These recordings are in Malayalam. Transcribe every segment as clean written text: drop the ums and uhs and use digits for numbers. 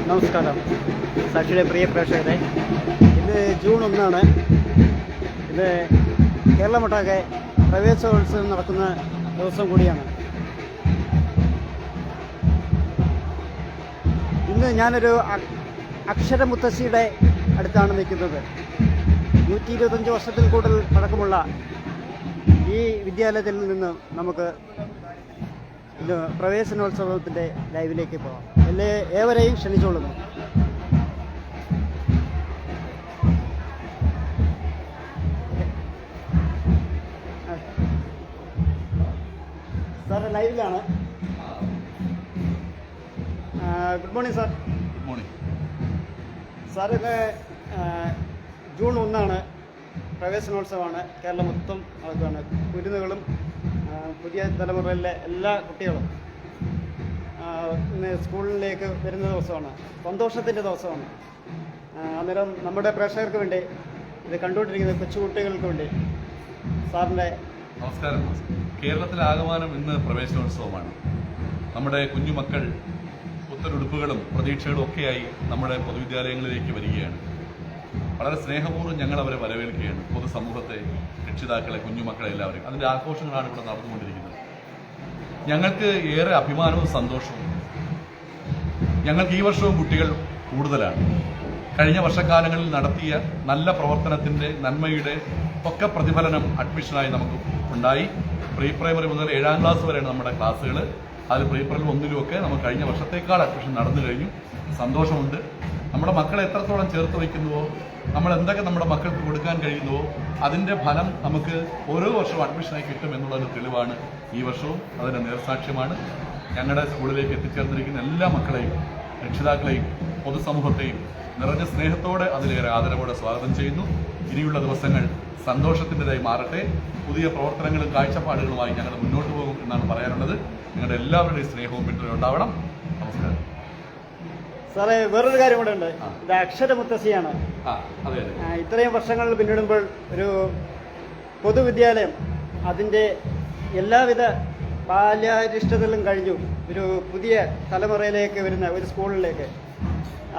നമസ്കാരം. സാക്ഷിയുടെ പ്രിയ പ്രേക്ഷകരെ, ഇത് ജൂൺ 1 ഇത് കേരളമൊട്ടാകെ പ്രവേശനോത്സവം നടക്കുന്ന ദിവസം കൂടിയാണ്. ഇന്ന് ഞാനൊരു അക്ഷരമുത്തശ്ശിയുടെ അടുത്താണ് നിൽക്കുന്നത്. 125 വർഷത്തിൽ കൂടുതൽ പഴക്കമുള്ള ഈ വിദ്യാലയത്തിൽ നിന്ന് നമുക്ക് ഇത് പ്രവേശനോത്സവത്തിൻ്റെ ലൈവിലേക്ക് പോകാം. ഏവരെയും ക്ഷണിച്ചോളുന്നു. സാർ ലൈവിലാണ്. Good morning sir. Good morning sir. ഇന്ന് ജൂൺ 1 പ്രവേശനോത്സവമാണ്. കേരളം മൊത്തം നടക്കുകയാണ്. കുരുന്നുകളും പുതിയ തലമുറയിലെ എല്ലാ കുട്ടികളും ഇന്ന് സ്കൂളിലേക്ക് വരുന്ന ദിവസമാണ്. സന്തോഷത്തിൻ്റെ ദിവസമാണ്. അന്നേരം നമ്മുടെ പ്രേക്ഷകർക്ക് വേണ്ടി, ഇത് കണ്ടുകൊണ്ടിരിക്കുന്ന കൊച്ചുകുട്ടികൾക്ക് വേണ്ടി സാറിൻ്റെ നമസ്കാരം. കേരളത്തിലാകമാനം ഇന്ന് പ്രവേശനോത്സവമാണ്. നമ്മുടെ കുഞ്ഞുമക്കൾ പുത്തനുടുപ്പുകളും പ്രതീക്ഷകളും ഒക്കെയായി നമ്മുടെ പൊതുവിദ്യാലയങ്ങളിലേക്ക് വരികയാണ്. വളരെ സ്നേഹപൂർവ്വം ഞങ്ങൾ അവരെ വരവേൽക്കുകയാണ്. പൊതുസമൂഹത്തെ, രക്ഷിതാക്കളെ, കുഞ്ഞുമക്കളെ എല്ലാവരും. അതിൻ്റെ ആഘോഷങ്ങളാണ് ഇവിടെ നടന്നുകൊണ്ടിരിക്കുന്നത്. ഞങ്ങൾക്ക് ഏറെ അഭിമാനവും സന്തോഷവും. ഞങ്ങൾക്ക് ഈ വർഷവും കുട്ടികൾ കൂടുതലാണ്. കഴിഞ്ഞ വർഷക്കാലങ്ങളിൽ നടത്തിയ നല്ല പ്രവർത്തനത്തിൻ്റെ, നന്മയുടെ ഒക്കെ പ്രതിഫലനം അഡ്മിഷനായി നമുക്ക് ഉണ്ടായി. പ്രീ പ്രൈമറി മുതൽ 7ാം ക്ലാസ് വരെയാണ് നമ്മുടെ ക്ലാസ്സുകൾ. അതിൽ പ്രീ പ്രൈമറി 1 നമുക്ക് കഴിഞ്ഞ വർഷത്തേക്കാൾ അഡ്മിഷൻ നടന്നു കഴിഞ്ഞു. സന്തോഷമുണ്ട്. നമ്മുടെ മക്കളെ എത്രത്തോളം ചേർത്ത് വയ്ക്കുന്നുവോ, നമ്മൾ എന്തൊക്കെ നമ്മുടെ മക്കൾക്ക് കൊടുക്കാൻ കഴിയുന്നുവോ അതിൻ്റെ ഫലം നമുക്ക് ഓരോ വർഷവും അഡ്മിഷനായി കിട്ടും എന്നുള്ളൊരു തെളിവാണ് ഈ വർഷവും. അതിൻ്റെ നേർസാക്ഷ്യമാണ്. ഞങ്ങളുടെ സ്കൂളിലേക്ക് എത്തിച്ചേർന്നിരിക്കുന്ന എല്ലാ മക്കളെയും, രക്ഷിതാക്കളെയും, പൊതുസമൂഹത്തെയും നിറഞ്ഞ സ്നേഹത്തോടെ, അതിലേറെ ആദരവോടെ സ്വാഗതം ചെയ്യുന്നു. ഇനിയുള്ള ദിവസങ്ങൾ സന്തോഷത്തിൻ്റെതായി മാറട്ടെ. പുതിയ പ്രവർത്തനങ്ങളും കാഴ്ചപ്പാടുകളുമായി ഞങ്ങൾ മുന്നോട്ട് പോകും എന്നാണ് പറയാനുള്ളത്. നിങ്ങളുടെ എല്ലാവരുടെയും സ്നേഹവും പിന്തുണയും ഉണ്ടാവണം. നമസ്കാരം സാറേ. വേറൊരു കാര്യം കൂടെ ഉണ്ട്. ഇത് അക്ഷരമുത്തശ്ശിയാണ്. അതെ. ഇത്രയും വർഷങ്ങൾ പിന്നിടുമ്പോൾ ഒരു പൊതുവിദ്യാലയം അതിൻ്റെ എല്ലാവിധ ബാല്യാരിഷ്ടതകളും കഴിഞ്ഞു ഒരു പുതിയ തലമുറയിലേക്ക് വരുന്ന ഒരു സ്കൂളിലേക്ക്,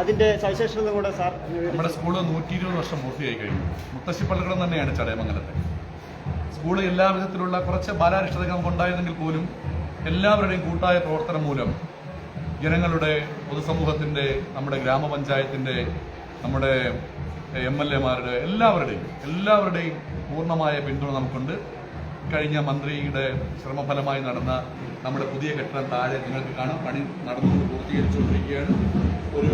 അതിൻ്റെ സവിശേഷതകളും കൂടെ സാർ. നമ്മുടെ സ്കൂള് 120 വർഷം പൂർത്തിയായി കഴിഞ്ഞു. മുത്തശ്ശിപ്പള്ളികളും തന്നെയാണ് ചടയമംഗലത്തെ സ്കൂള്. എല്ലാ വിധത്തിലുള്ള കുറച്ച് ബാലാരിഷ്ടതകൾ നമുക്കുണ്ടായിരുന്നെങ്കിൽ പോലും എല്ലാവരുടെയും കൂട്ടായ പ്രവർത്തനം മൂലം ജനങ്ങളുടെ, പൊതുസമൂഹത്തിൻ്റെ, നമ്മുടെ ഗ്രാമപഞ്ചായത്തിൻ്റെ, നമ്മുടെ MLA-മാരുടെ എല്ലാവരുടെയും പൂർണ്ണമായ പിന്തുണ നമുക്കുണ്ട്. കഴിഞ്ഞ മന്ത്രിയുടെ ശ്രമഫലമായി നടന്ന നമ്മുടെ പുതിയ കെട്ടിടം താഴെ നിങ്ങൾക്ക് കാണാം. പണി നടന്നുകൊണ്ട് പൂർത്തീകരിച്ചുകൊണ്ടിരിക്കുകയാണ്. ഒരു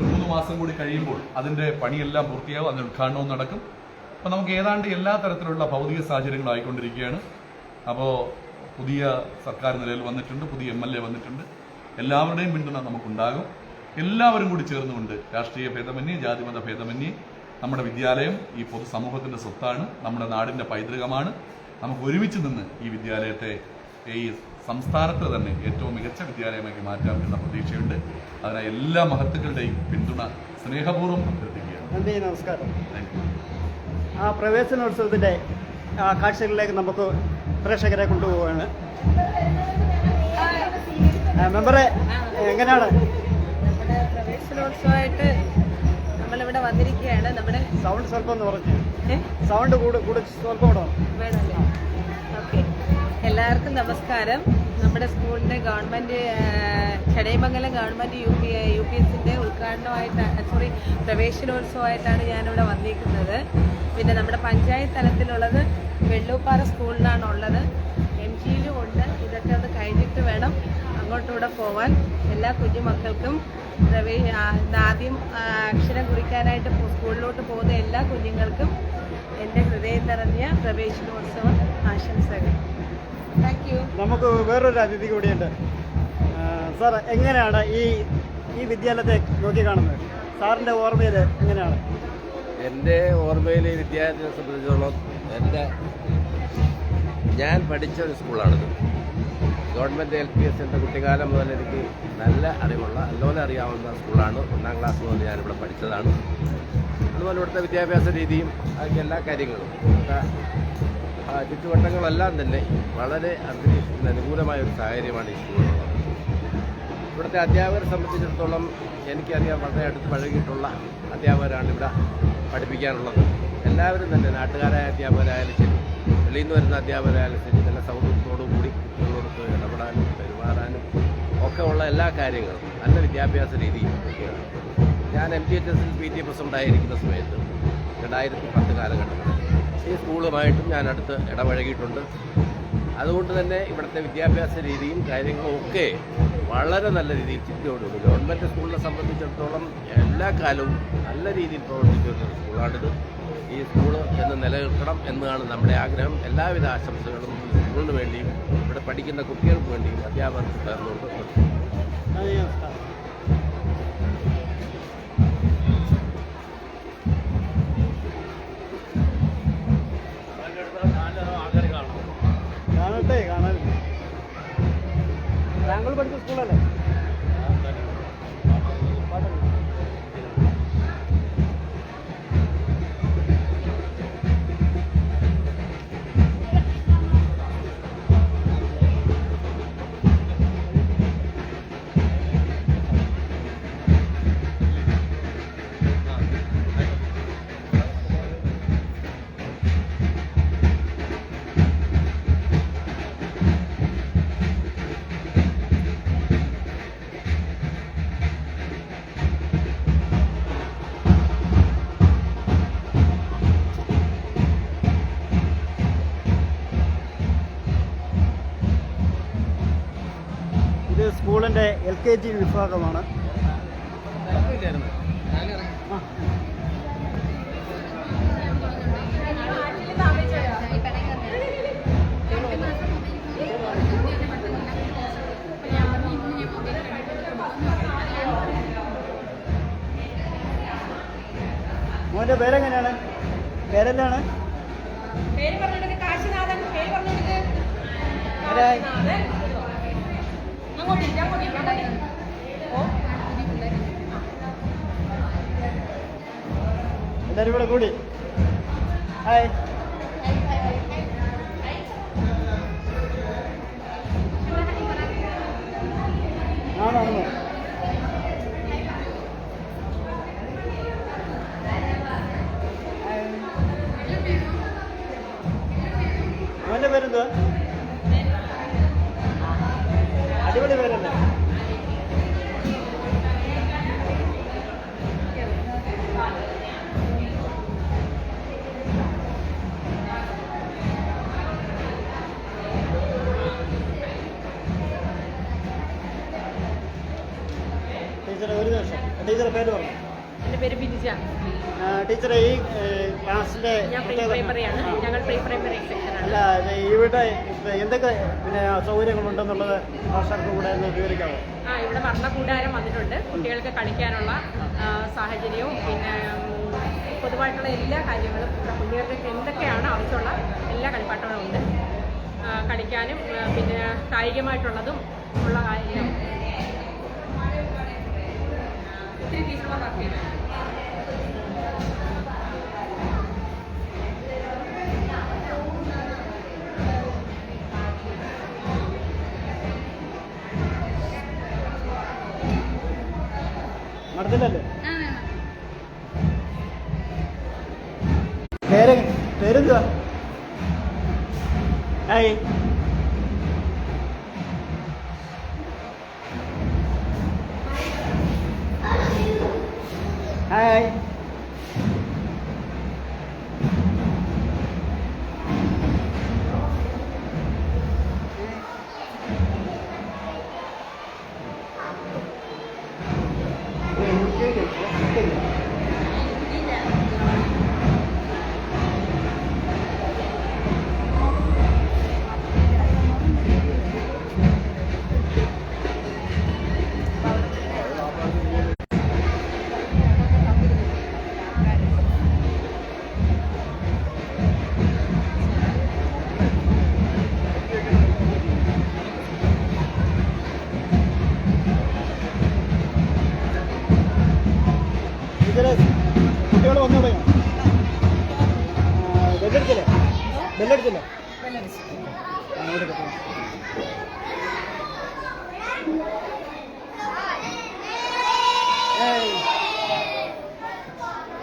3 മാസം കൂടി കഴിയുമ്പോൾ അതിൻ്റെ പണിയെല്ലാം പൂർത്തിയാവും. അതിൻ്റെ ഉദ്ഘാടനവും നടക്കും. അപ്പോൾ നമുക്ക് ഏതാണ്ട് എല്ലാ തരത്തിലുള്ള ഭൗതിക സാഹചര്യങ്ങളായിക്കൊണ്ടിരിക്കുകയാണ്. അപ്പോൾ പുതിയ സർക്കാർ നിലയിൽ വന്നിട്ടുണ്ട്, പുതിയ MLA വന്നിട്ടുണ്ട്. എല്ലാവരുടെയും പിന്തുണ നമുക്കുണ്ടാകും. എല്ലാവരും കൂടി ചേർന്നുകൊണ്ട്, രാഷ്ട്രീയ ഭേദമന്യേ, ജാതിമത ഭേദമന്യേ, നമ്മുടെ വിദ്യാലയം ഈ പൊതുസമൂഹത്തിൻ്റെ സ്വത്താണ്, നമ്മുടെ നാടിൻ്റെ പൈതൃകമാണ്. നമുക്ക് ഒരുമിച്ച് നിന്ന് ഈ വിദ്യാലയത്തെ ഈ സംസ്ഥാനത്ത് തന്നെ ഏറ്റവും മികച്ച വിദ്യാലയമാക്കി മാറ്റാം എന്ന പ്രതീക്ഷയുണ്ട്. അതിനായി എല്ലാ മഹത്തുക്കളുടെയും പിന്തുണ സ്നേഹപൂർവ്വം അഭ്യർത്ഥിക്കുകയാണ്. നന്ദി, നമസ്കാരം. Thank you. ആ പ്രവേശനോത്സവത്തിൻ്റെ കാഴ്ചകളിലേക്ക് നമുക്ക് പ്രേക്ഷകരെ കൊണ്ടുപോവുകയാണ്. മെമ്പറെ, എങ്ങനെയാണ്? നമ്മുടെ പ്രവേശനോത്സവമായിട്ട് നമ്മളിവിടെ വന്നിരിക്കുകയാണ്. നമ്മുടെ സൗണ്ട് സ്വല്പം ഒന്ന് പറഞ്ഞു. സൗണ്ട് കൂടെ സ്വല്പം കൂടെ വേണമല്ലേ? ഓക്കെ. എല്ലാവർക്കും നമസ്കാരം. നമ്മുടെ സ്കൂളിൻ്റെ ഗവൺമെൻറ് ചടയമംഗലം ഗവൺമെൻറ് UPSൻ്റെ പ്രവേശനോത്സവമായിട്ടാണ് ഞാനിവിടെ വന്നിരിക്കുന്നത്. പിന്നെ നമ്മുടെ പഞ്ചായത്ത് തലത്തിലുള്ളത് വെള്ളൂപ്പാറ സ്കൂളിലാണുള്ളത്. MGയിലും ഉണ്ട്. ഇതൊക്കെ ഒന്ന് കഴിഞ്ഞിട്ട് വേണം അങ്ങോട്ടൂടെ പോവാൻ. എല്ലാ കുഞ്ഞുമക്കൾക്കും ആദ്യം അക്ഷരം കുറിക്കാനായിട്ട് സ്കൂളിലോട്ട് പോകുന്ന എല്ലാ കുഞ്ഞുങ്ങൾക്കും എൻ്റെ ഹൃദയം നിറഞ്ഞ പ്രവേശനോത്സവ ആശംസകൾ. Thank you. നമുക്ക് വേറൊരു അതിഥി കൂടിയുണ്ട്. സാർ, എങ്ങനെയാണ് ഈ വിദ്യാലയത്തെ നോക്കിക്കാണുന്നത്? സാറിൻ്റെ ഓർമ്മയിൽ എങ്ങനെയാണ്? എൻ്റെ ഓർമ്മയിൽ ഈ വിദ്യാലയത്തെ സംബന്ധിച്ചിടത്തോളം ഞാൻ പഠിച്ച ഒരു സ്കൂളാണിത്. ഗവൺമെൻറ് LPSൻ്റെ കുട്ടിക്കാലം മുതൽ എനിക്ക് നല്ല അറിവുള്ള, നല്ലപോലെ അറിയാവുന്ന സ്കൂളാണ്. 1ാം ക്ലാസ് മുതൽ ഞാനിവിടെ പഠിച്ചതാണ്. അതുപോലെ ഇവിടുത്തെ വിദ്യാഭ്യാസ രീതിയും അതിൻ്റെ എല്ലാ കാര്യങ്ങളും ചുറ്റുവട്ടങ്ങളെല്ലാം തന്നെ വളരെ അന്തരീക്ഷത്തിന് അനുകൂലമായ ഒരു സാഹചര്യമാണ് ഈ സ്കൂളിലുള്ളത്. ഇവിടുത്തെ അധ്യാപകരെ സംബന്ധിച്ചിടത്തോളം എനിക്കറിയാം, വളരെ അടുത്ത് പഴകിയിട്ടുള്ള അധ്യാപകരാണ് ഇവിടെ പഠിപ്പിക്കാനുള്ളത്. എല്ലാവരും തന്നെ നാട്ടുകാരായ അധ്യാപകരായാലും ശരി, വെളിയിൽ നിന്ന് വരുന്ന അധ്യാപകരായാലും ശരി, നല്ല സൗഹൃദത്തോടുകൂടി കുട്ടികളോടൊത്ത് ഇടപെടാനും പെരുമാറാനും ഒക്കെ ഉള്ള എല്ലാ കാര്യങ്ങളും നല്ല വിദ്യാഭ്യാസ രീതിയും ഒക്കെയാണ്. ഞാൻ MGHSൽ PTA പ്രസിഡൻ്റായിരിക്കുന്ന സമയത്ത് 2010 കാലഘട്ടത്തിൽ ഈ സ്കൂളുമായിട്ടും ഞാൻ അടുത്ത് ഇടപഴകിയിട്ടുണ്ട്. അതുകൊണ്ട് തന്നെ ഇവിടുത്തെ വിദ്യാഭ്യാസ രീതിയും കാര്യങ്ങളും ഒക്കെ വളരെ നല്ല രീതിയിൽ ചിട്ടയോടുകൂടി ഗവൺമെൻറ് സ്കൂളിനെ സംബന്ധിച്ചിടത്തോളം എല്ലാ കാലവും നല്ല രീതിയിൽ പ്രവർത്തിച്ചു വരുന്ന സ്കൂളാണിത്. ഈ സ്കൂള് എന്ന് നിലനിൽക്കണം എന്നാണ് നമ്മുടെ ആഗ്രഹം. എല്ലാവിധ ആശംസകളും സ്കൂളിന് വേണ്ടിയും ഇവിടെ പഠിക്കുന്ന കുട്ടികൾക്ക് വേണ്ടിയും അധ്യാപകർക്ക് ചേർന്നുകൊണ്ട് കാണട്ടെ, കാണാൻ താങ്കൾ പഠിച്ച സ്കൂളല്ലേ? ഇത് സ്കൂളിൻ്റെ LKG വിഭാഗമാണ്. മോൻ്റെ പേരെങ്ങനെയാണ്? പേരെന്താണ്? എല്ലാവരും കൂടെ കൂടി ഹായ്. ആണോ? അവൻ്റെ പേരെന്തുവാ? അടിപൊളി പേരല്ലേ? ടീച്ചറെ ഒരു നിമിഷം, ടീച്ചറെ പേര് പറഞ്ഞു. എൻ്റെ പേര് ബിനിജ. ടീച്ചറെ ഈ ക്ലാസ്സിൻ്റെ ഞങ്ങൾ പ്രീ പ്രൈമറി സെക്ഷനാണ്. അല്ല, ഇവിടെ എന്തൊക്കെ പിന്നെ സൗകര്യങ്ങളുണ്ടെന്നുള്ളത് ആൾക്കാർക്ക് കൂടെ ഒന്ന് വിവരിക്കാമോ? ഇവിടെ വർണ്ണകൂടാരം വന്നിട്ടുണ്ട്. കുട്ടികൾക്ക് കളിക്കാനുള്ള സാഹചര്യവും പിന്നെ പൊതുവായിട്ടുള്ള എല്ലാ കാര്യങ്ങളും കുട്ടികൾക്ക് എന്തൊക്കെയാണ് ആവശ്യമുള്ള എല്ലാ കളിപ്പാട്ടങ്ങളും ഉണ്ട്. കളിക്കാനും പിന്നെ കായികമായിട്ടുള്ളതും ഉള്ള കാര്യം ഒത്തിരി ടീച്ചർമാർ വർക്ക് ചെയ്യുന്നുണ്ട്. നടത്തില്ലല്ലേ? പേരെന്തുവാ? ഹായ്. ഹായ്. ബെല്ലടിച്ചല്ലോ.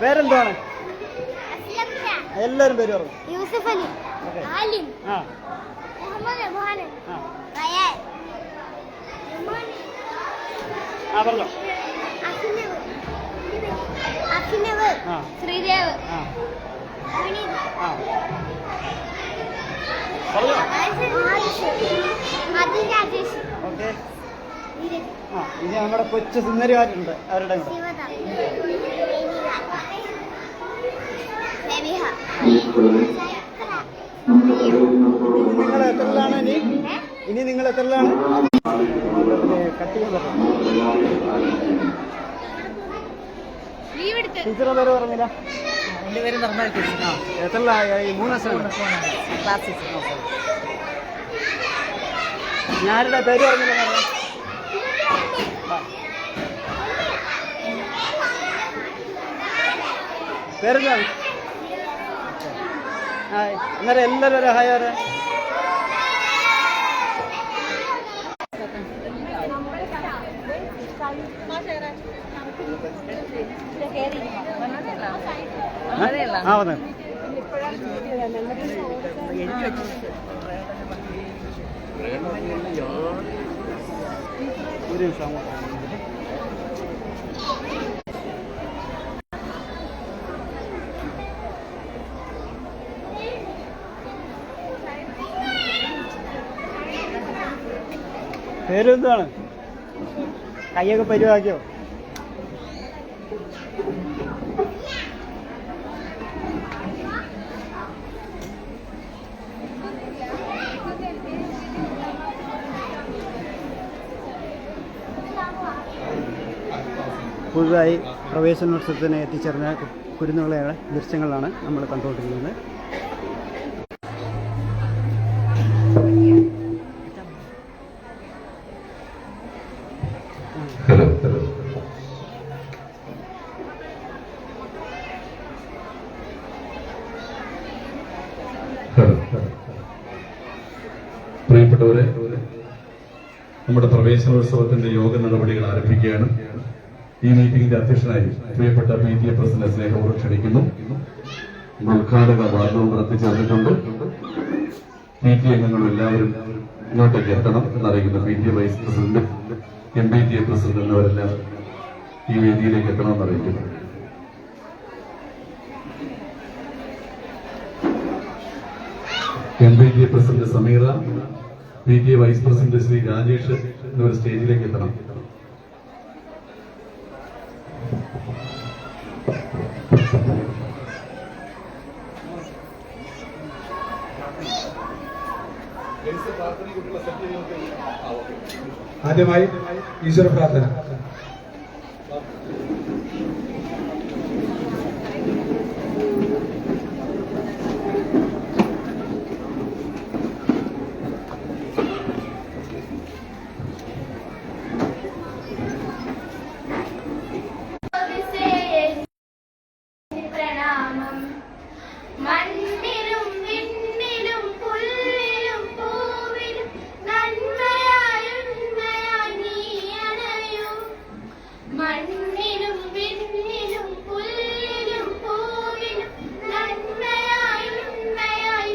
പേരെന്താണ്? എല്ലാവരും പേര് പറഞ്ഞു. യൂസഫ് അലി, ആലിം, ആ മുഹമ്മദ് മോഹനൻ, ആ റയാൻ, ആ പറഞ്ഞോ. അഭിനവ്, ആ ശ്രീദേവ്, ആ വിനീത്, ആ പറഞ്ഞോ. മധു രാജേഷ്, ഓക്കെ. നീരജ്, ആ ഇനി നമ്മുടെ കൊച്ചു സുന്ദരിമാരുണ്ട്, അവരുടെ കൂടെ. ശിവദ, സബിഹ, നിങ്ങൾ എത്രയിലാണ് ഇനി നിങ്ങൾ എത്രയിലാണ്? കട്ട് ചെയ്യാൻ പറ്റും. ടീച്ചറെ പേര് പറഞ്ഞില്ല. എൻ്റെ പേര് നിർമ്മൽ ടീച്ചർ. ആ എത്രയിലായി? 3 വർഷം. Class teacher. ഞാരുടെ പേര് പറഞ്ഞില്ല. പേരെന്താണ്? ഹായ്. അന്നേരം എല്ലാവരും ഒരു ഹായ് വരെ. ആ വന്നേ. ഒരു നിമിഷം അങ്ങോട്ട്. പേരെന്താണ്? കൈയൊക്കെ പരിവാക്കിയോ? പുതുതായി പ്രവേശനോത്സവത്തിന് എത്തിച്ചേർന്ന കുരുന്നുകളെയുടെ ദൃശ്യങ്ങളാണ് നമ്മൾ കണ്ടുകൊണ്ടിരിക്കുന്നത്. പ്രിയപ്പെട്ടവരെ, നമ്മുടെ പ്രവേശനോത്സവത്തിന്റെ യോഗ നടപടികൾ ആരംഭിക്കുകയാണ്. ഈ മീറ്റിംഗിന്റെ അധ്യക്ഷനായി പ്രിയപ്പെട്ട PTA പ്രസിഡന്റ് സ്നേഹപൂർവ്വം ക്ഷണിക്കുന്നു. ഉദ്ഘാടക വാദവും എത്തിച്ചേർന്നിട്ടുണ്ട്. PTA അംഗങ്ങളും എല്ലാവരും ഇങ്ങോട്ടേക്ക് എത്തണം എന്നറിയിക്കുന്നു. PTA vice president, MPTA president എന്നിവരെല്ലാം ഈ വേദിയിലേക്ക് എത്തണമെന്ന് അറിയിക്കുന്നു. MPTA president Sameera, PTA vice president Shri Rajesh എന്നിവർ സ്റ്റേജിലേക്ക് എത്തണം. ആദ്യമായി ഈശ്വര പ്രാർത്ഥന. പ്രണാമം. മണ്ണിലും വിണ്ണിലും പുല്ലിലും പൂവിലും നന്മയായുണ്മയായി നീ അണയൂ. മണ്ണിലും വിണ്ണിലും പുല്ലിലും പൂവിലും നന്മയായുണ്മയായി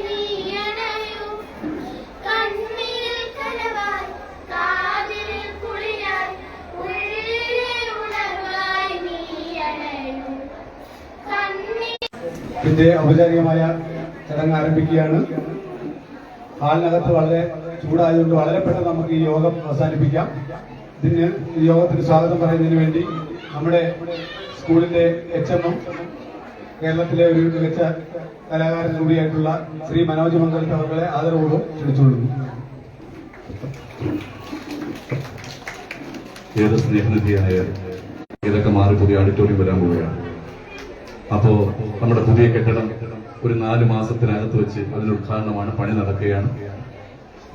നീ അണയൂ. കണ്ണിൽ കനവായി, കാതിൽ കുളിരായി, ഉള്ളിലെ ഉണർവായി നീ അണയൂ. ഇതിന്റെ ഔപചാരികമായ ചടങ്ങ് ആരംഭിക്കുകയാണ്. ഹാളിനകത്ത് വളരെ ചൂടായതുകൊണ്ട് വളരെ പെട്ടെന്ന് നമുക്ക് ഈ യോഗം അവസാനിപ്പിക്കാം. ഈ യോഗത്തിന് സ്വാഗതം പറയുന്നതിന് വേണ്ടി നമ്മുടെ സ്കൂളിന്റെ HM കേരളത്തിലെ ഒരു മികച്ച കലാകാരൻ കൂടിയായിട്ടുള്ള ശ്രീ മനോജ് മംഗലത്ത് അവരുടെ ആദരവോടും ക്ഷണിച്ചുകൊള്ളുന്നു. ഏത് സ്നേഹനിധിയായ ഇതൊക്കെ മാറി പുതിയ ഓഡിറ്റോറിയം വരാൻ പോവുകയാണ്. അപ്പോ നമ്മുടെ പുതിയ കെട്ടിടം ഒരു 4 മാസത്തിനകത്ത് വെച്ച് അതിന്റെ ഉദ്ഘാടനമാണ്, പണി നടക്കുകയാണ്.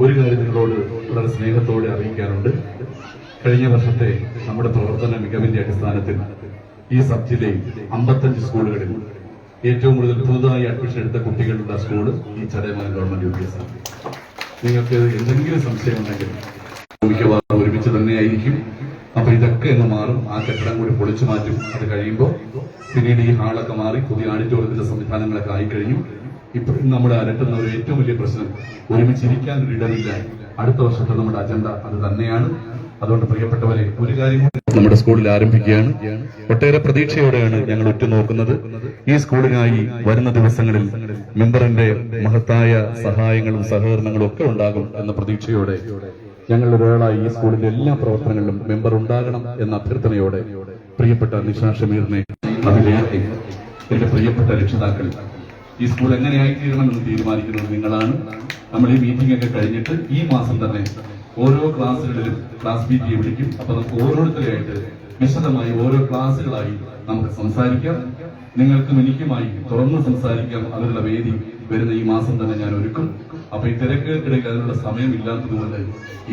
ഒരു കാര്യം നിങ്ങളോട് വളരെ സ്നേഹത്തോടെ അറിയിക്കാനുണ്ട്. കഴിഞ്ഞ വർഷത്തെ നമ്മുടെ പ്രവർത്തന മികവിന്റെ അടിസ്ഥാനത്തിൽ ഈ സബ് ജില്ലയിൽ 55 സ്കൂളുകളിൽ ഏറ്റവും കൂടുതൽ പുതുതായി അഡ്മിഷൻ എടുത്ത കുട്ടികളുടെ സ്കൂള് ഈ ചടയമംഗലം ഗവൺമെന്റ് UPS ആണ്. നിങ്ങൾക്ക് എന്തെങ്കിലും സംശയം ഉണ്ടെങ്കിൽ മിക്കവാറും ഒരുമിച്ച് തന്നെയായിരിക്കും. അപ്പൊ ഇതൊക്കെ എന്ന് മാറും. ആ കെട്ടിടം കൂടി പൊളിച്ചു മാറ്റും. അത് കഴിയുമ്പോൾ പിന്നീട് ഈ ഹാളൊക്കെ മാറി പുതിയ ഓഡിറ്റോറിയത്തിന്റെ സംവിധാനങ്ങളൊക്കെ ആയിക്കഴിഞ്ഞു. ഇപ്പോഴും നമ്മുടെ അലട്ടുന്ന ഒരു ഏറ്റവും വലിയ പ്രശ്നം ഒരുമിച്ചിരിക്കാൻ ഒരു ഇടമില്ല. അടുത്ത വർഷത്തെ നമ്മുടെ അജണ്ട അത് തന്നെയാണ്. അതുകൊണ്ട് പ്രിയപ്പെട്ടവരെ, ഒരു കാര്യം നമ്മുടെ സ്കൂളിൽ ആരംഭിക്കുകയാണ്. ഒട്ടേറെ പ്രതീക്ഷയോടെയാണ് ഞങ്ങൾ ഉറ്റുനോക്കുന്നത്. ഈ സ്കൂളിനായി വരുന്ന ദിവസങ്ങളിൽ മെമ്പറിന്റെ മഹത്തായ സഹായങ്ങളും സഹകരണങ്ങളും ഒക്കെ ഉണ്ടാകും എന്ന പ്രതീക്ഷയോടെ ഞങ്ങളുടെ ഒരാളായി ഈ സ്കൂളിന്റെ എല്ലാ പ്രവർത്തനങ്ങളിലും മെമ്പർ ഉണ്ടാകണം എന്ന അഭ്യർത്ഥനയോടെ പ്രിയപ്പെട്ട നിഷ ഷമീറിനെ, അതിലേറെ എന്റെ പ്രിയപ്പെട്ട രക്ഷിതാക്കൾ, ഈ സ്കൂൾ എങ്ങനെയായിത്തീരണമെന്ന് തീരുമാനിക്കുന്നത് നിങ്ങളാണ്. നമ്മൾ ഈ മീറ്റിംഗ് ഒക്കെ കഴിഞ്ഞിട്ട് ഈ മാസം തന്നെ ഓരോ ക്ലാസ്സുകളിലും ക്ലാസ് PT വിളിക്കും. അപ്പൊ നമുക്ക് ഓരോരുത്തരെയായിട്ട് വിശദമായി ഓരോ ക്ലാസ്സുകളായി നമുക്ക് സംസാരിക്കാം. നിങ്ങൾക്കും എനിക്കുമായി തുറന്ന് സംസാരിക്കാം. അതിനുള്ള വേദി വരുന്ന ഈ മാസം തന്നെ ഞാൻ ഒരുക്കും. അപ്പൊ ഈ തിരക്കുകൾക്കിടയിൽ അതിനുള്ള സമയമില്ലാത്തതുകൊണ്ട്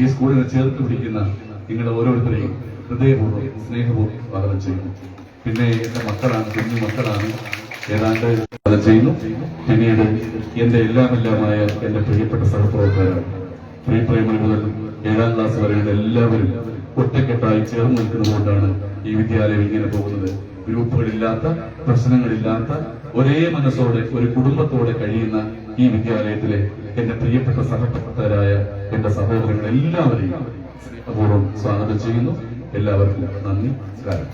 ഈ സ്കൂളിനെ ചേർത്ത് പിടിക്കുന്ന നിങ്ങളുടെ ഓരോരുത്തരെയും ഹൃദയപൂർവ്വം സ്നേഹപൂർവ്വം സ്വാഗതം ചെയ്യുന്നു. പിന്നെ എന്റെ മക്കളാണ്, കുഞ്ഞു മക്കളാണ്, ഏതാണ്ട് സ്വാഗതം ചെയ്യുന്നു. പിന്നീട് എന്റെ എല്ലാമെല്ലാമായ എന്റെ പ്രിയപ്പെട്ട സഹപ്രവർത്തകരാണ്. പ്രീ പ്രൈമറി മുതൽ 7ാം ക്ലാസ് വരെയുള്ള എല്ലാവരും ഒറ്റക്കെട്ടായി ചേർന്ന് നിൽക്കുന്നതുകൊണ്ടാണ് ഈ വിദ്യാലയം ഇങ്ങനെ പോകുന്നത്. ഗ്രൂപ്പുകളില്ലാത്ത, പ്രശ്നങ്ങളില്ലാത്ത, ഒരേ മനസ്സോടെ ഒരു കുടുംബത്തോടെ കഴിയുന്ന ഈ വിദ്യാലയത്തിലെ എന്റെ പ്രിയപ്പെട്ട സഹപ്രവർത്തകരായ എന്റെ സഹോദരങ്ങൾ എല്ലാവരെയും സ്നേഹപൂർവ്വം സ്വാഗതം ചെയ്യുന്നു. എല്ലാവർക്കും നന്ദി, നമസ്കാരം.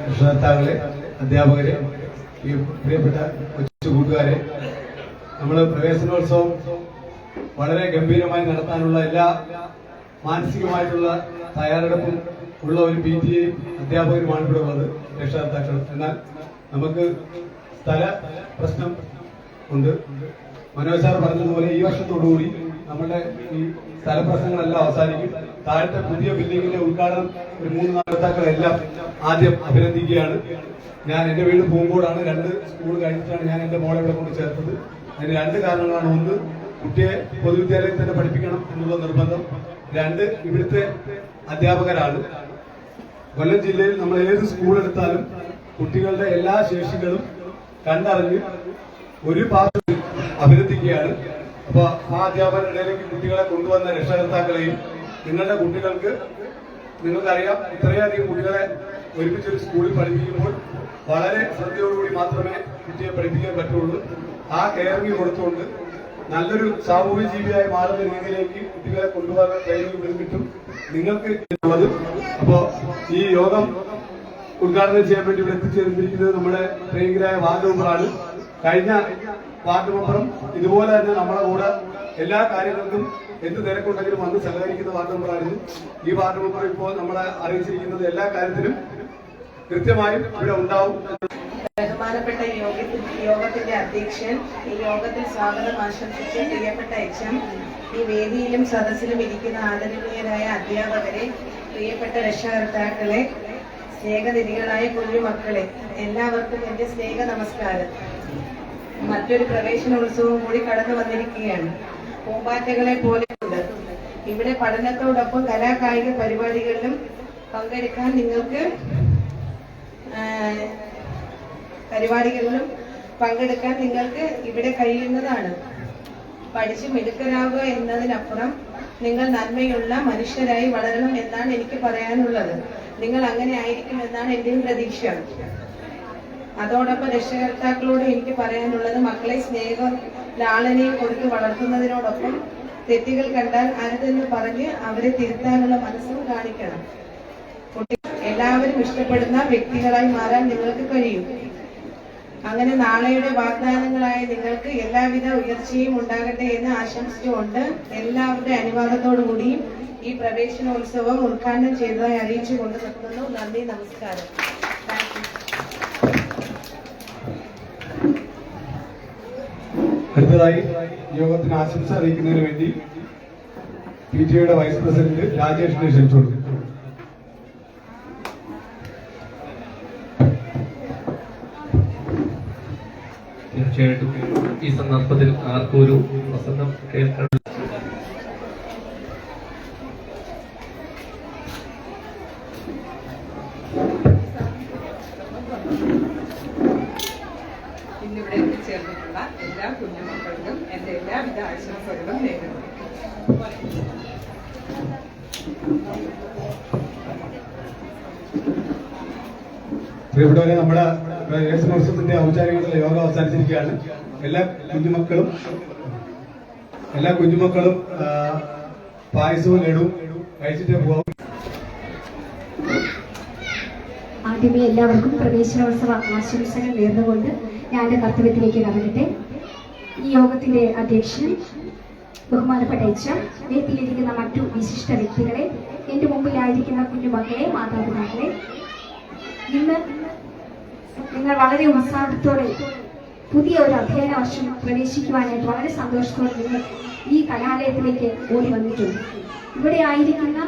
രക്ഷകർത്താക്കളെ, അധ്യാപകരെ, ഈ പ്രിയപ്പെട്ട കൊച്ചു കൂട്ടുകാരെ, നമ്മൾ പ്രവേശനോത്സവം വളരെ ഗംഭീരമായി നടത്താനുള്ള എല്ലാ മാനസികമായിട്ടുള്ള തയ്യാറെടുപ്പും ഉള്ള ഒരു PTA അധ്യാപകരുമാണ് ഇവിടെ ഉള്ളത്, രക്ഷകർത്താക്കൾ. എന്നാൽ നമുക്ക് സ്ഥല പ്രശ്നം ഉണ്ട്. മനോജ് സാർ പറഞ്ഞതുപോലെ ഈ വർഷത്തോടുകൂടി നമ്മുടെ ഈ സ്ഥല പ്രശ്നങ്ങളെല്ലാം അവസാനിക്കും. താഴത്തെ പുതിയ ബിൽഡിങ്ങിന്റെ ഉദ്ഘാടനം ഒരു 3 നടത്താക്കളെല്ലാം ആദ്യം അഭിനന്ദിക്കുകയാണ്. ഞാൻ എന്റെ വീട് പൂങ്കോടാണ്. 2 സ്കൂൾ കഴിഞ്ഞിട്ടാണ് ഞാൻ എന്റെ മോളെ ഇവിടെ കൊണ്ട് ചേർത്തത്. അതിന് 2 കാരണങ്ങളാണ്. ഒന്ന്, കുട്ടിയെ പൊതുവിദ്യാലയത്തിൽ തന്നെ പഠിപ്പിക്കണം എന്നുള്ള നിർബന്ധം. 2, ഇവിടുത്തെ അധ്യാപകരാണ്. കൊല്ലം ജില്ലയിൽ നമ്മൾ ഏത് സ്കൂൾ എടുത്താലും കുട്ടികളുടെ എല്ലാ ശേഷികളും കണ്ടറിഞ്ഞ് ഒരു പാത്രത്തിൽ അഭിനന്ദിക്കുകയാണ്. അപ്പൊ ആ അധ്യാപകരുടെ ഇടയിലേക്ക് കുട്ടികളെ കൊണ്ടുവന്ന രക്ഷകർത്താക്കളെയും, നിങ്ങളുടെ കുട്ടികൾക്ക്, നിങ്ങൾക്കറിയാം, ഇത്രയധികം കുട്ടികളെ ഒരുമിച്ചൊരു സ്കൂളിൽ പഠിപ്പിക്കുമ്പോൾ വളരെ ശ്രദ്ധയോടുകൂടി മാത്രമേ കുട്ടിയെ പഠിപ്പിക്കാൻ പറ്റുള്ളൂ. ആ കെയറിംഗ് കൊടുത്തുകൊണ്ട് നല്ലൊരു സാമൂഹ്യ ജീവിയായി മാറുന്ന രീതിയിലേക്ക് കുട്ടികളെ കൊണ്ടുപോകാൻ ട്രെയിനിങ് കിട്ടും നിങ്ങൾക്ക് ഉള്ളത്. അപ്പോ ഈ യോഗം ഉദ്ഘാടനം ചെയ്യാൻ വേണ്ടി ഇവിടെ എത്തിച്ചേർന്നിരിക്കുന്നത് നമ്മുടെ പ്രിയങ്കരായ വാർഡ് മെമ്പറാണ്. കഴിഞ്ഞ വാർഡ് മെമ്പറും ഇതുപോലെ തന്നെ നമ്മുടെ കൂടെ എല്ലാ കാര്യങ്ങൾക്കും എന്ത് തിരക്കുണ്ടെങ്കിലും വന്ന് സഹകരിക്കുന്ന വാർഡ് മെമ്പറായിരുന്നു. ഈ വാർഡ് മെമ്പർ ഇപ്പോൾ നമ്മളെ അറിയിച്ചിരിക്കുന്നത് എല്ലാ കാര്യത്തിലും കൃത്യമായും ഇവിടെ ഉണ്ടാവും. ബഹുമാനപ്പെട്ട യോഗത്തിന്റെ അധ്യക്ഷൻ, ഈ യോഗത്തിൽ സ്വാഗതം ആശംസിച്ച പ്രിയപ്പെട്ട HM, ഈ വേദിയിലും സദസ്സിലും ഇരിക്കുന്ന ആദരണീയരായ അധ്യാപകരെ, പ്രിയപ്പെട്ട രക്ഷകർത്താക്കളെ, സ്നേഹനിധികളായ കുഞ്ഞുമക്കളെ, എല്ലാവർക്കും എന്റെ സ്നേഹ നമസ്കാരം. മറ്റൊരു പ്രവേശനോത്സവം കൂടി കടന്നു വന്നിരിക്കുകയാണ്. പൂമ്പാറ്റകളെ പോലെയുണ്ട്. ഇവിടെ പഠനത്തോടൊപ്പം കലാകായിക പരിപാടികളിലും പങ്കെടുക്കാൻ നിങ്ങൾക്ക് ഇവിടെ കഴിയുന്നതാണ്. പഠിച്ച് മിടുക്കരാകുക എന്നതിനപ്പുറം നിങ്ങൾ നന്മയുള്ള മനുഷ്യരായി വളരണം എന്നാണ് എനിക്ക് പറയാനുള്ളത്. നിങ്ങൾ അങ്ങനെ ആയിരിക്കും എന്നാണ് എന്റെയും പ്രതീക്ഷ. അതോടൊപ്പം രക്ഷകർത്താക്കളോട് എനിക്ക് പറയാനുള്ളത്, മക്കളെ സ്നേഹം ലാളനയും കൊടുത്ത് വളർത്തുന്നതിനോടൊപ്പം തെറ്റുകൾ കണ്ടാൽ അരുതെന്ന് പറഞ്ഞ് അവരെ തിരുത്താനുള്ള മനസ്സും കാണിക്കണം. എല്ലാവരും ഇഷ്ടപ്പെടുന്ന വ്യക്തികളായി മാറാൻ നിങ്ങൾക്ക് കഴിയും. അങ്ങനെ നാളെയുടെ വാഗ്ദാനങ്ങളായ നിങ്ങൾക്ക് എല്ലാവിധ ഉയർച്ചയും ഉണ്ടാകട്ടെ എന്ന് ആശംസിച്ചുകൊണ്ട് എല്ലാവരുടെ അനുവാദത്തോടുകൂടി ഈ പ്രവേശനോത്സവം ഉദ്ഘാടനം ചെയ്തതായി അറിയിച്ചുകൊണ്ട് നിർത്തുന്നു. നന്ദി, നമസ്കാരം. അടുത്തതായി യോഗത്തിന് ആശംസ അറിയിക്കുന്നതിന് വേണ്ടി PTA വൈസ് പ്രസിഡന്റ് രാജേഷിനെ ക്ഷണിച്ചോളൂ. തീർച്ചയായിട്ടും ഈ സന്ദർഭത്തിൽ ആർക്കും ഒരു പ്രസംഗം കേൾക്കാൻ എല്ലാ കുഞ്ഞുമക്കൾക്കും എൻ്റെ എല്ലാവിധ ആശംസകളും നേരുന്നു. പ്രിയപ്പെട്ടവരെ, നമ്മുടെ ദേശമോത്സവത്തിന്റെ ഔപചാരികമായിട്ടുള്ള യോഗം അവസാനിച്ചിരിക്കുകയാണ്. എല്ലാ കുഞ്ഞുമക്കളും പായസവും ലഡുവും കഴിച്ചിട്ട് പോകാം. ആദ്യമേ എല്ലാവർക്കും പ്രവേശനോത്സവ ആശംസകൾ നേർന്നുകൊണ്ട് ഞാൻ എൻ്റെ കർത്തവ്യത്തിലേക്ക് കടക്കട്ടെ. ഈ യോഗത്തിന്റെ അധ്യക്ഷൻ ബഹുമാനപ്പെട്ട എച്ച്, വേദിയിലിരിക്കുന്ന മറ്റു വിശിഷ്ട വ്യക്തികളെ, എന്റെ മുമ്പിലായിരിക്കുന്ന കുഞ്ഞുമക്കളെ, മാതാപിതാക്കളെ, ഇന്ന് നിങ്ങൾ വളരെ ഉത്സാഹത്തോടെ പുതിയ ഒരു അധ്യയന വർഷം പ്രവേശിക്കുവാനായിട്ട് വളരെ സന്തോഷത്തോടെ നിങ്ങൾ ഈ കലാലയത്തിലേക്ക് ഓടി വന്നിട്ടുണ്ട്. ഇവിടെ ആയിരിക്കുന്ന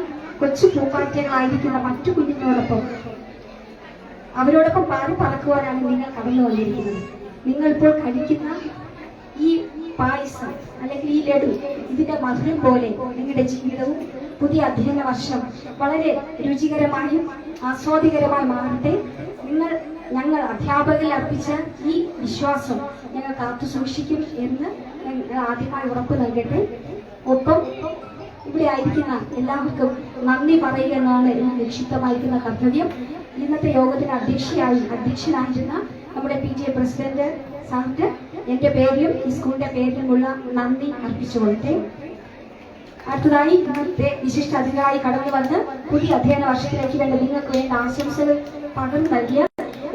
കൊച്ചു പൂപ്പാറ്റകളായിരിക്കുന്ന മറ്റു കുഞ്ഞുങ്ങളോടൊപ്പം അവരോടൊപ്പം പാടി പറക്കുവാനാണ് നിങ്ങൾ കടന്നു വന്നിരിക്കുന്നത്. നിങ്ങൾ ഇപ്പോൾ കഴിക്കുന്ന ഈ പായസം അല്ലെങ്കിൽ ഈ ലഡു, ഇതിന്റെ മധുരം പോലെ നിങ്ങളുടെ ജീവിതവും പുതിയ അധ്യയന വർഷം വളരെ രുചികരമായും ആസ്വാദികരമായി മാറട്ടെ. ഞങ്ങൾ അധ്യാപകരിൽ അർപ്പിച്ച ഈ വിശ്വാസം ഞങ്ങൾ കാത്തു സൂക്ഷിക്കും എന്ന് ഞങ്ങൾ ആദ്യമായി ഉറപ്പ് നൽകട്ടെ. ഒപ്പം ഇവിടെ ആയിരിക്കുന്ന എല്ലാവർക്കും നന്ദി പറയുക എന്നാണ് നിക്ഷിപ്തമായിരിക്കുന്ന കർത്തവ്യം. ഇന്നത്തെ യോഗത്തിന് അധ്യക്ഷനായിരുന്ന നമ്മുടെ PTA പ്രസിഡന്റ് സാറിന് എന്റെ പേരിലും ഈ സ്കൂളിന്റെ പേരിലുമുള്ള നന്ദി അർപ്പിച്ചുകൊള്ളട്ടെ. അടുത്തതായി ഇന്നത്തെ വിശിഷ്ട അതിഥികളായി കടന്നു വന്ന് പുതിയ അധ്യയന വർഷത്തിലേക്ക് വേണ്ട നിങ്ങൾക്ക് വേണ്ട ആശംസകൾ പകർന്നു നൽകിയ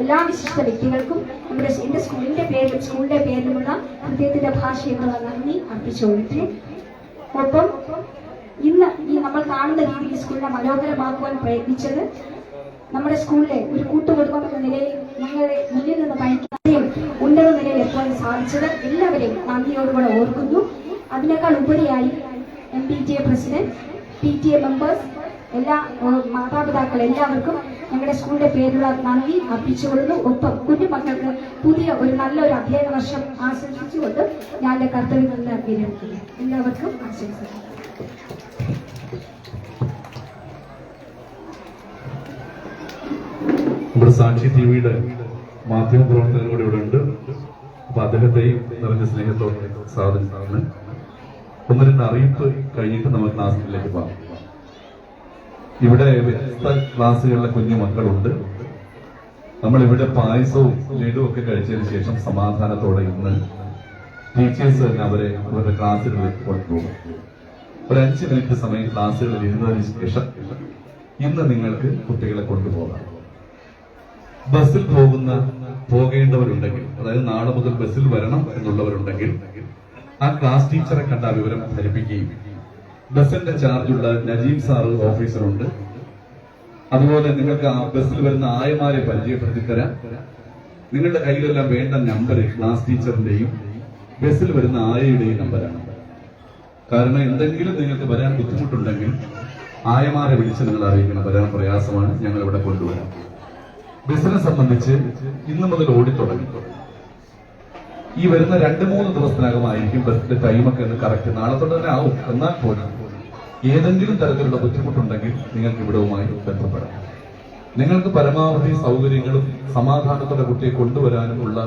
എല്ലാ വിശിഷ്ട വ്യക്തികൾക്കും എന്റെ സ്കൂളിന്റെ പേരിലുമുള്ള ഹൃദയത്തിന്റെ ഭാഷയിലുള്ള നന്ദി അർപ്പിച്ചുകൊള്ളട്ടെ. ഒപ്പം ഇന്ന് ഈ നമ്മൾ കാണുന്ന രീതിയിൽ സ്കൂളിനെ മനോഹരമാക്കുവാൻ പ്രയത്നിച്ചത് നമ്മുടെ സ്കൂളിലെ ഒരു കൂട്ടുകുടുംബം എന്ന നിലയിൽ ഞങ്ങളെ മുന്നിൽ നിന്ന് പഠിക്കുകയും ഉന്നത നിലയിൽ എത്തുവാൻ സാധിച്ചത് എല്ലാവരെയും നന്ദിയോടുകൂടെ ഓർക്കുന്നു. അതിനേക്കാൾ ഉപരിയായി MPTA പ്രസിഡന്റ്, PTA മെമ്പേഴ്സ്, എല്ലാ മാതാപിതാക്കൾ എല്ലാവർക്കും ഞങ്ങളുടെ സ്കൂളിന്റെ പേരിലുള്ള നന്ദി അർപ്പിച്ചുകൊള്ളുന്നു. ഒപ്പം കുഞ്ഞുമക്കൾക്ക് പുതിയ നല്ലൊരു അധ്യയന വർഷം ആശംസിച്ചുകൊണ്ട് ഞാൻ എന്റെ കർത്തവ്യം നിന്ന് വിരമിക്കുന്നു. എല്ലാവർക്കും ആശംസകൾ. നമ്മുടെ സാക്ഷി ടിവിയുടെ മാധ്യമപ്രവർത്തകർ കൂടെ ഇവിടെ ഉണ്ട്. അപ്പൊ അദ്ദേഹത്തെയും നിറഞ്ഞ സ്നേഹത്തോടെ സ്വാഗതം. ഒന്ന് രണ്ട് അറിയിപ്പ് കഴിഞ്ഞിട്ട് നമുക്ക് ക്ലാസ്സിലേക്ക് പോകാം. ഇവിടെ വ്യത്യസ്ത ക്ലാസ്സുകളിലെ കുഞ്ഞു മക്കളുണ്ട്. നമ്മളിവിടെ പായസവും ലഡുവും ഒക്കെ കഴിച്ചതിന് ശേഷം സമാധാനത്തോടെ ഇന്ന് ടീച്ചേഴ്സ് തന്നെ അവരുടെ ക്ലാസ്സുകളിലേക്ക് കൊണ്ടുപോകും. ഒരു 5 മിനിറ്റ് സമയം ക്ലാസ്സുകളിൽ ഇരുന്നതിന് ശേഷം ഇന്ന് നിങ്ങൾക്ക് കുട്ടികളെ കൊണ്ടുപോകാം. ബസ്സിൽ പോകേണ്ടവരുണ്ടെങ്കിൽ, അതായത് നാളെ മുതൽ ബസ്സിൽ വരണം എന്നുള്ളവരുണ്ടെങ്കിൽ ആ ക്ലാസ് ടീച്ചറെ കണ്ട വിവരം ധരിപ്പിക്കുകയും ബസ്സിന്റെ ചാർജുള്ള നജീം സാറ് ഓഫീസറുണ്ട്. അതുപോലെ നിങ്ങൾക്ക് ആ ബസ്സിൽ വരുന്ന ആയമാരെ പരിചയപ്പെടുത്തി തരാം. നിങ്ങളുടെ കയ്യിലെല്ലാം വേണ്ട നമ്പർ ക്ലാസ് ടീച്ചറിന്റെയും ബസ്സിൽ വരുന്ന ആയയുടെയും നമ്പറാണ്. കാരണം എന്തെങ്കിലും നിങ്ങൾക്ക് വരാൻ ബുദ്ധിമുട്ടുണ്ടെങ്കിൽ ആയമാരെ വിളിച്ച് നിങ്ങൾ അറിയിക്കണം. വരാൻ പ്രയാസമാണ്, ഞങ്ങൾ ഇവിടെ കൊണ്ടുവരാം. ബസ്സിനെ സംബന്ധിച്ച് ഇന്ന് മുതൽ ഓടിത്തുടങ്ങി. ഈ വരുന്ന 2-3 ദിവസത്തിനകമായിരിക്കും ബസ്സിന്റെ ടൈമൊക്കെ കറക്റ്റ്. നാളെ തൊട്ട് തന്നെ ആവും. എന്നാൽ പോലും ഏതെങ്കിലും തരത്തിലുള്ള ബുദ്ധിമുട്ടുണ്ടെങ്കിൽ നിങ്ങൾക്ക് ഇവിടവുമായി ബന്ധപ്പെടാം. നിങ്ങൾക്ക് പരമാവധി സൗകര്യങ്ങളും സമാധാനത്തോടെ കുട്ടിയെ കൊണ്ടുവരാനും ഉള്ള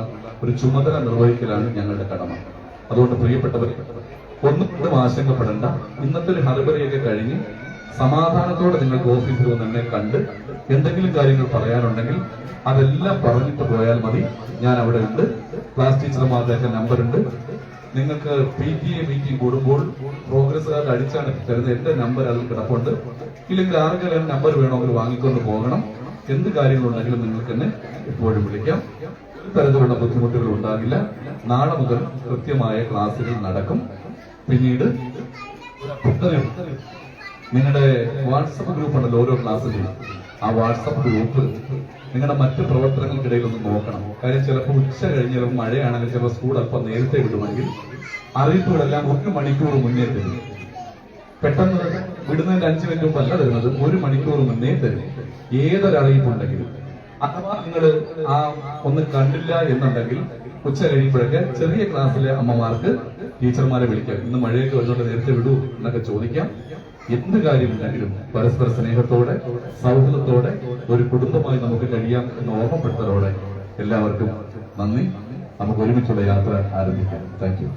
ഒരു ചുമതല നിർവഹിക്കലാണ് ഞങ്ങളുടെ കടമ. അതുകൊണ്ട് പ്രിയപ്പെട്ടവർ, ഒന്നും ആശങ്കപ്പെടേണ്ട. ഇന്നത്തെ ഒരു ഹർബറിയൊക്കെ കഴിഞ്ഞ് സമാധാനത്തോടെ നിങ്ങൾക്ക് ഓഫീസിൽ വന്ന് എന്നെ കണ്ട് എന്തെങ്കിലും കാര്യങ്ങൾ പറയാനുണ്ടെങ്കിൽ അതെല്ലാം പറഞ്ഞിട്ട് പോയാൽ മതി. ഞാൻ അവിടെ ഉണ്ട്. ക്ലാസ് ടീച്ചർമാരുടെയൊക്കെ നമ്പർ ഉണ്ട്. നിങ്ങൾക്ക് PTA മീറ്റിംഗ് കൂടുമ്പോൾ പ്രോഗ്രസ് കാർഡ് അടിച്ചാണ് തരുന്നത്. എന്റെ നമ്പർ അതിൽ കിടപ്പുണ്ട്. ഇല്ലെങ്കിൽ ആർക്കെങ്കിലും നമ്പർ വേണമെങ്കിൽ വാങ്ങിക്കൊണ്ട് പോകണം. എന്ത് കാര്യങ്ങളുണ്ടെങ്കിലും നിങ്ങൾക്ക് എന്നെ എപ്പോഴും വിളിക്കാം. ഒരു തരത്തിലുള്ള ബുദ്ധിമുട്ടുകൾ ഉണ്ടാകില്ല. നാളെ മുതൽ കൃത്യമായ ക്ലാസ്സുകൾ നടക്കും. പിന്നീട് നിങ്ങളുടെ വാട്സപ്പ് ഗ്രൂപ്പ് ഉണ്ടല്ലോ ഓരോ ക്ലാസ്സിലെയും. ആ വാട്സപ്പ് ഗ്രൂപ്പ് നിങ്ങളുടെ മറ്റു പ്രവർത്തനങ്ങൾക്കിടയിൽ ഒന്ന് നോക്കണം. കാര്യം ചിലപ്പോൾ ഉച്ച കഴിഞ്ഞ് ചിലപ്പോൾ മഴയാണെങ്കിൽ ചിലപ്പോൾ സ്കൂൾ അല്പം നേരത്തെ വിടുമെങ്കിൽ അറിയിപ്പുകളെല്ലാം 1 മണിക്കൂർ മുന്നേ തരും. പെട്ടെന്ന് വിടുന്നതിന്റെ 5 മിനിറ്റ് മുമ്പല്ല തരുന്നത്, 1 മണിക്കൂർ മുന്നേ തരും. ഏതൊരറിയിപ്പുണ്ടെങ്കിലും അഥവാ നിങ്ങൾ ഒന്ന് കണ്ടില്ല എന്നുണ്ടെങ്കിൽ ഉച്ച കഴിയുമ്പോഴൊക്കെ ചെറിയ ക്ലാസ്സിലെ അമ്മമാർക്ക് ടീച്ചർമാരെ വിളിക്കാം. ഇന്ന് മഴയൊക്കെ വരുന്നോണ്ട് നേരത്തെ വിടൂ എന്നൊക്കെ ചോദിക്കാം. എന്ത് കാര്യമുണ്ടെങ്കിലും പരസ്പര സ്നേഹത്തോടെ സൗഹൃദത്തോടെ ഒരു കുടുംബമായി നമുക്ക് കഴിയാം എന്ന ഓർമ്മപ്പെടുത്തലോടെ എല്ലാവർക്കും നന്ദി. നമുക്ക് ഒരുമിച്ചുള്ള യാത്ര ആരംഭിക്കാം. Thank you.